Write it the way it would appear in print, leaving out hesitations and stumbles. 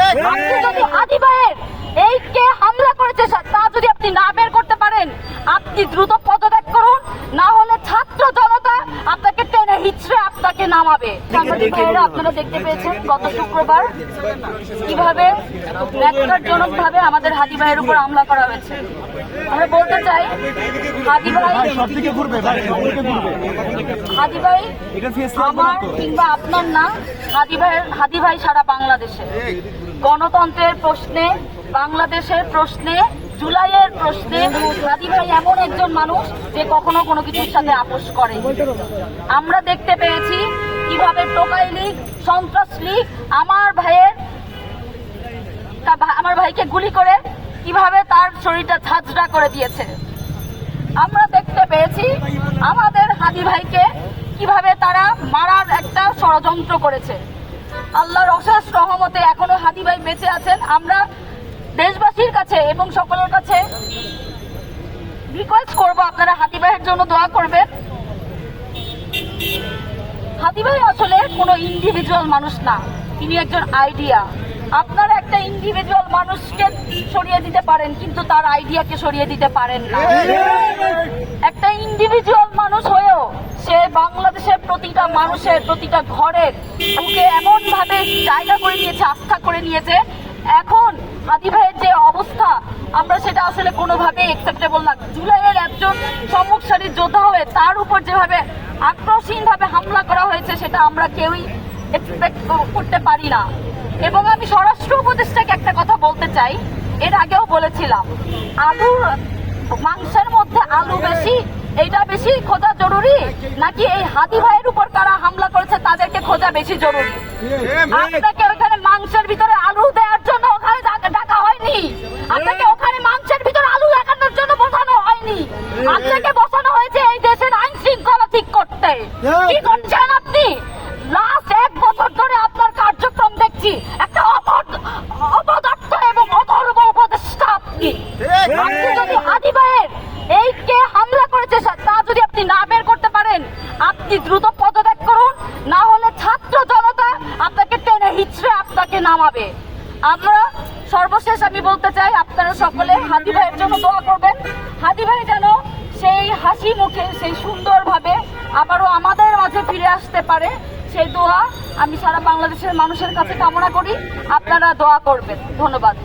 আপনি যদি হাদি ভাইয়ের এই কে হামলা করেছে তা যদি আপনি না বের করতে পারেন, আপনি দ্রুত পদত্যাগ করুন, না হলে ছাত্র জনতা আপনাকে টেনে হিচড়ে আপনাকে নামাবে। সাংবাদিক ভাইয়েরা, আপনারা দেখতে পেয়েছেন গত শুক্রবার কিভাবে ন্যাক্কারজনকভাবে আমাদের হাদি ভাইয়ের উপর হামলা করা হয়েছে। আমরা বলতে চাই, হাদি ভাই আমার কিংবা আপনার না, হাদি ভাই সারা বাংলাদেশে গণতন্ত্রের প্রশ্নে, বাংলাদেশের প্রশ্নে, জুলাইয়ের প্রশ্নে হাদি ভাই এমন একজন মানুষ যে কখনো কোনো কিছুর সাথে আপোষ করে। আমরা দেখতে পেয়েছি কিভাবে টোকাই লীগ, সন্ত্রাস লীগ আমার ভাইকে গুলি করে কিভাবে তার শরীরটা ঝাঁঝরা করে দিয়েছে। আমরা দেখতে পেয়েছি আমাদের হাদি ভাইকে কিভাবে তারা মারার একটা ষড়যন্ত্র করেছে। আল্লাহর অশেষ রহমতে এখনো হাদি ভাই বেঁচে আছেন। আমরা দেশবাসীর কাছে এবং সকলের কাছে রিকোয়েস্ট করব, আপনারা হাদি ভাইয়ের জন্য দোয়া করবেন। হাদি ভাই আসলে কোনো ইন্ডিভিজুয়াল মানুষ না, তিনি একজন আইডিয়া। আপনারা একটা ইন্ডিভিজুয়াল মানুষকে সরিয়ে দিতে পারেন, কিন্তু তার আইডিয়াকে সরিয়ে দিতে পারেন না। একটা ইন্ডিভিজুয়াল মানুষ হয়েও সে বাংলাদেশের প্রতিটা মানুষের, প্রতিটা ঘরের বুকে এমন ভাবে জায়গা করে নিয়েছে, আস্থা করে নিয়েছে। এখন হাদি ভাইয়ের যে অবস্থা, আমরা সেটা আসলে কোনোভাবে অ্যাকসেপ্টেবল না। জুলাইয়ের একজন সম্মুখ সারির যোদ্ধা হয়ে তার উপর যেভাবে আক্রোশহীনভাবে হামলা করা হয়েছে, সেটা আমরা কেউই এক্সপেক্ট করতে পারি না। এবং আমি স্বরাষ্ট্র উপদেষ্টাকে একটা কথা বলতে চাই, এর আগেও বলেছিলাম, আলুর মাংসের মধ্যে আলু বেশি, এইটা বেশি খোঁজা জরুরি, নাকি এই হাদি ভাইয়ের উপর কারা হামলা করেছে তাদেরকে খোঁজা বেশি জরুরি? আপনাকে ওখানে মাংসের ভিতরে আলু দেওয়ার জন্য ওখানে ডাকা হয়নি, আপনাকে ওখানে মাংসের ভিতরে আলু দেখানোর জন্য বসানো হয়নি, আপনাকে বসানো হয়েছে এই দেশের আইন শৃঙ্খলা ঠিক করতে। কি করছেন আপনি? লাস্ট 1 বছর ধরে আপনার কার্যক্রম দেখছি, একটা অপদার্থ এবং অধর্ম উপদেষ্টা আপনি। আপনি যদি হাদি ভাইয়ের এই কে হামলা করেছে তা যদি আপনি না বের করতে পারেন, আপনি দ্রুত পদত্যাগ করুন, না হলে ছাত্র জনতা আপনাকে টেনে হিচড়ে আপনাকে নামাবে। আমরা সর্বশেষ আমি বলতে চাই, আপনারা সকলে হাদি ভাইয়ের জন্য দোয়া করবেন। হাদি ভাই যেন সেই হাসি মুখে, সেই সুন্দরভাবে আবারও আমাদের মাঝে ফিরে আসতে পারে, সেই দোয়া আমি সারা বাংলাদেশের মানুষের কাছে কামনা করি। আপনারা দোয়া করবেন। ধন্যবাদ।